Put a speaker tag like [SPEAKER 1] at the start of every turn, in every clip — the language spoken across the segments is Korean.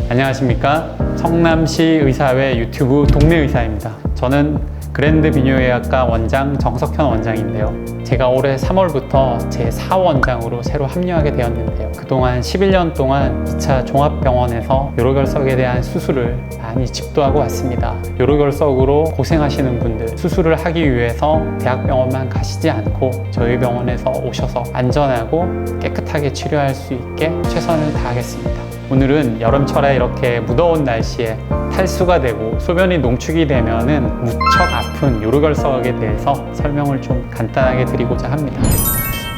[SPEAKER 1] 안녕하십니까. 성남시 의사회 유튜브 동네의사입니다. 저는 그랜드 비뇨의학과 원장 정석현 원장인데요. 제가 올해 3월부터 제4원장으로 새로 합류하게 되었는데요. 그동안 11년 동안 2차 종합병원에서 요로결석에 대한 수술을 많이 집도하고 왔습니다. 요로결석으로 고생하시는 분들, 수술을 하기 위해서 대학병원만 가시지 않고 저희 병원에서 오셔서 안전하고 깨끗하게 치료할 수 있게 최선을 다하겠습니다. 오늘은 여름철에 이렇게 무더운 날씨에 탈수가 되고 소변이 농축이 되면은 무척 아픈 요로결석에 대해서 설명을 좀 간단하게 드리고자 합니다.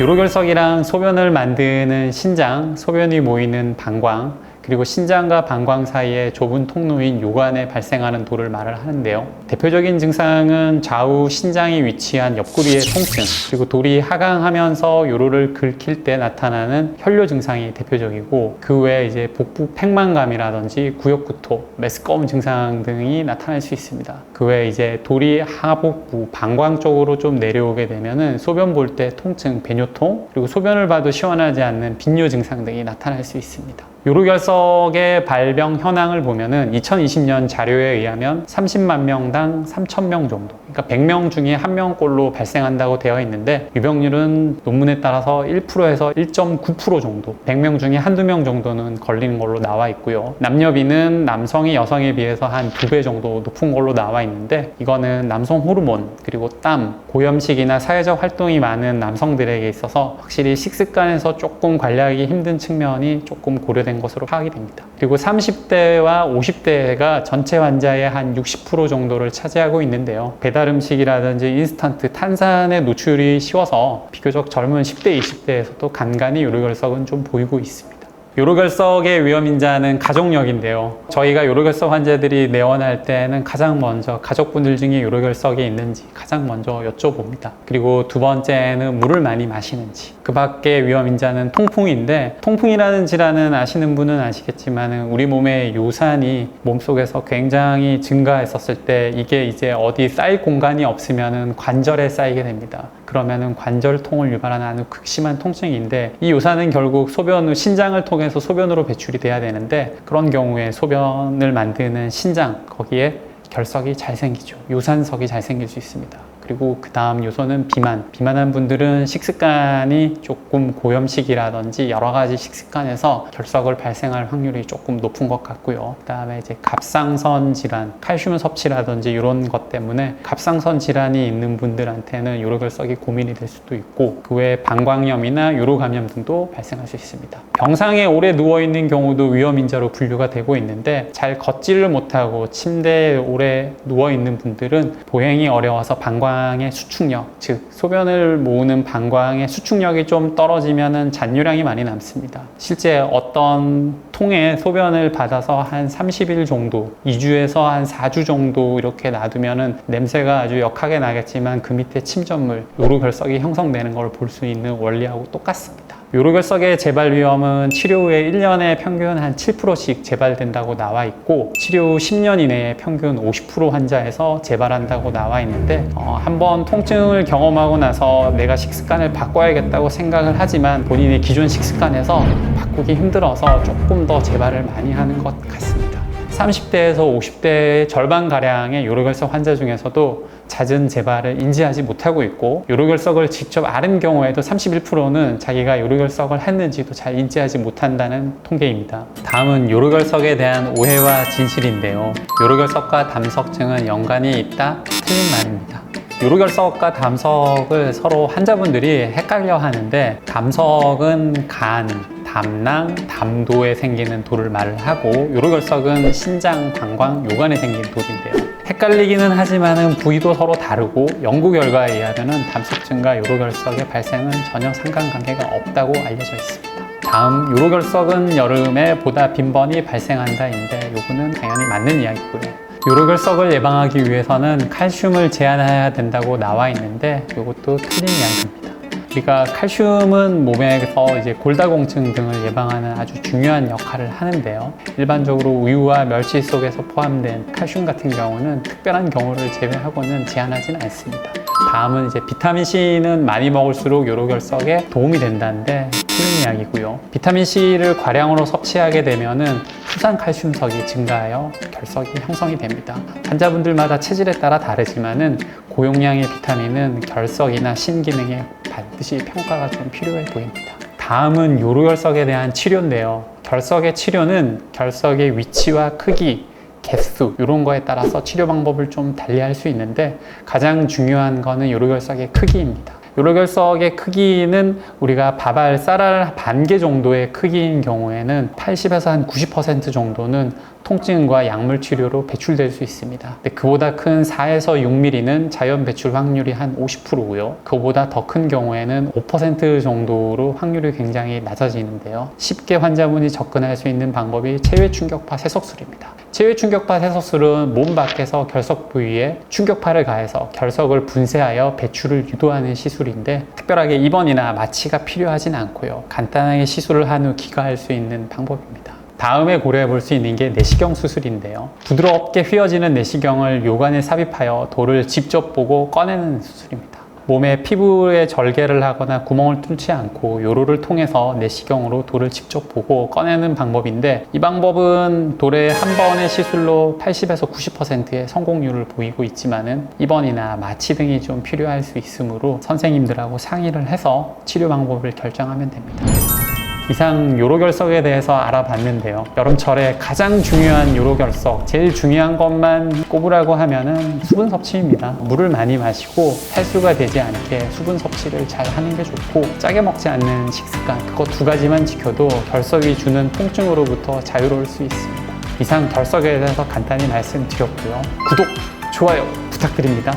[SPEAKER 1] 요로결석이랑 소변을 만드는 신장, 소변이 모이는 방광, 그리고 신장과 방광 사이에 좁은 통로인 요관에 발생하는 돌을 말을 하는데요. 대표적인 증상은 좌우 신장이 위치한 옆구리의 통증, 그리고 돌이 하강하면서 요로를 긁힐 때 나타나는 혈뇨 증상이 대표적이고, 그 외에 이제 복부 팽만감이라든지 구역구토, 메스꺼움 증상 등이 나타날 수 있습니다. 그 외에 이제 돌이 하복부, 방광 쪽으로 좀 내려오게 되면은 소변 볼 때 통증, 배뇨통, 그리고 소변을 봐도 시원하지 않는 빈뇨 증상 등이 나타날 수 있습니다. 요로결석의 발병 현황을 보면은 2020년 자료에 의하면 30만 명당 3,000명 정도, 그러니까 100명 중에 1명꼴로 발생한다고 되어 있는데, 유병률은 논문에 따라서 1%에서 1.9% 정도, 100명 중에 한두 명 정도는 걸리는 걸로 나와 있고요. 남녀비는 남성이 여성에 비해서 한 2배 정도 높은 걸로 나와 있는데, 이거는 남성 호르몬, 그리고 땀, 고염식이나 사회적 활동이 많은 남성들에게 있어서 확실히 식습관에서 조금 관리하기 힘든 측면이 조금 고려된 것으로 파악이 됩니다. 그리고 30대와 50대가 전체 환자의 한 60% 정도를 차지하고 있는데요. 배달 음식이라든지 인스턴트, 탄산에 노출이 쉬워서 비교적 젊은 10대, 20대에서도 간간히 요로결석은 좀 보이고 있습니다. 요로결석의 위험인자는 가족력인데요. 저희가 요로결석 환자들이 내원할 때는 가장 먼저 가족분들 중에 요로결석이 있는지 가장 먼저 여쭤봅니다. 그리고 두 번째는 물을 많이 마시는지. 그 밖에 위험인자는 통풍인데, 통풍이라는 질환은 아시는 분은 아시겠지만 우리 몸의 요산이 몸속에서 굉장히 증가했었을 때 이게 이제 어디 쌓일 공간이 없으면 관절에 쌓이게 됩니다. 그러면은 관절통을 유발하는 아주 극심한 통증인데, 이 요산은 결국 신장을 통해서 소변으로 배출이 돼야 되는데, 그런 경우에 소변을 만드는 신장, 거기에 결석이 잘 생기죠. 요산석이 잘 생길 수 있습니다. 그리고 그 다음 요소는 비만한 분들은 식습관이 조금 고염식이라든지 여러 가지 식습관에서 결석을 발생할 확률이 조금 높은 것 같고요. 그 다음에 이제 갑상선 질환, 칼슘 섭취라든지 이런 것 때문에 갑상선 질환이 있는 분들한테는 요로결석이 고민이 될 수도 있고, 그 외에 방광염이나 요로감염 등도 발생할 수 있습니다. 병상에 오래 누워있는 경우도 위험인자로 분류가 되고 있는데, 잘 걷지를 못하고 침대에 오래 누워있는 분들은 보행이 어려워서 방광의 수축력, 즉 소변을 모으는 방광의 수축력이 좀 떨어지면 잔유량이 많이 남습니다. 실제 어떤 통에 소변을 받아서 한 30일 정도, 2주에서 한 4주 정도 이렇게 놔두면 냄새가 아주 역하게 나겠지만 그 밑에 침전물, 요로결석이 형성되는 걸 볼 수 있는 원리하고 똑같습니다. 요로결석의 재발 위험은 치료 후에 1년에 평균 한 7%씩 재발된다고 나와 있고, 치료 후 10년 이내에 평균 50% 환자에서 재발한다고 나와 있는데, 한번 통증을 경험하고 나서 내가 식습관을 바꿔야겠다고 생각을 하지만 본인의 기존 식습관에서 바꾸기 힘들어서 조금 더 재발을 많이 하는 것 같습니다. 30대에서 50대의 절반가량의 요로결석 환자 중에서도 잦은 재발을 인지하지 못하고 있고, 요로결석을 직접 앓은 경우에도 31%는 자기가 요로결석을 했는지도 잘 인지하지 못한다는 통계입니다. 다음은 요로결석에 대한 오해와 진실인데요. 요로결석과 담석증은 연관이 있다? 틀린 말입니다. 요로결석과 담석을 서로 환자분들이 헷갈려 하는데, 담석은 간, 담낭, 담도에 생기는 돌을 말을 하고, 요로결석은 신장, 방광, 요관에 생긴 돌인데요. 헷갈리기는 하지만 부위도 서로 다르고, 연구 결과에 의하면 담석증과 요로결석의 발생은 전혀 상관관계가 없다고 알려져 있습니다. 다음, 요로결석은 여름에 보다 빈번히 발생한다인데, 요거는 당연히 맞는 이야기고요. 요로결석을 예방하기 위해서는 칼슘을 제한해야 된다고 나와 있는데, 이것도 틀린 이야기입니다. 우리가 칼슘은 몸에서 이제 골다공증 등을 예방하는 아주 중요한 역할을 하는데요. 일반적으로 우유와 멸치 속에서 포함된 칼슘 같은 경우는 특별한 경우를 제외하고는 제한하지는 않습니다. 다음은 이제 비타민 C는 많이 먹을수록 요로결석에 도움이 된다는데 틀린 이야기고요. 비타민 C를 과량으로 섭취하게 되면은 수산 칼슘석이 증가하여 결석이 형성이 됩니다. 환자분들마다 체질에 따라 다르지만은 고용량의 비타민은 결석이나 신기능에 반드시 평가가 좀 필요해 보입니다. 다음은 요로결석에 대한 치료인데요. 결석의 치료는 결석의 위치와 크기, 개수 이런 거에 따라서 치료 방법을 좀 달리할 수 있는데 가장 중요한 거는 요로결석의 크기입니다. 요로결석의 크기는 우리가 밥알, 쌀알 반 개 정도의 크기인 경우에는 80에서 한 90% 정도는 통증과 약물 치료로 배출될 수 있습니다. 근데 그보다 큰 4에서 6mm는 자연 배출 확률이 한 50%고요. 그보다 더 큰 경우에는 5% 정도로 확률이 굉장히 낮아지는데요. 쉽게 환자분이 접근할 수 있는 방법이 체외 충격파 세석술입니다. 체외 충격파 세석술은 몸 밖에서 결석 부위에 충격파를 가해서 결석을 분쇄하여 배출을 유도하는 시술인데 특별하게 입원이나 마취가 필요하진 않고요. 간단하게 시술을 한 후 귀가할 수 있는 방법입니다. 다음에 고려해 볼 수 있는 게 내시경 수술인데요. 부드럽게 휘어지는 내시경을 요관에 삽입하여 돌을 직접 보고 꺼내는 수술입니다. 몸에 피부에 절개를 하거나 구멍을 뚫지 않고 요로를 통해서 내시경으로 돌을 직접 보고 꺼내는 방법인데 이 방법은 돌의 한 번의 시술로 80에서 90%의 성공률을 보이고 있지만은 입원이나 마취 등이 좀 필요할 수 있으므로 선생님들하고 상의를 해서 치료 방법을 결정하면 됩니다. 이상 요로결석에 대해서 알아봤는데요. 여름철에 가장 중요한 요로결석, 제일 중요한 것만 꼽으라고 하면은 수분 섭취입니다. 물을 많이 마시고 탈수가 되지 않게 수분 섭취를 잘 하는 게 좋고 짜게 먹지 않는 식습관, 그거 두 가지만 지켜도 결석이 주는 통증으로부터 자유로울 수 있습니다. 이상 결석에 대해서 간단히 말씀드렸고요. 구독, 좋아요 부탁드립니다.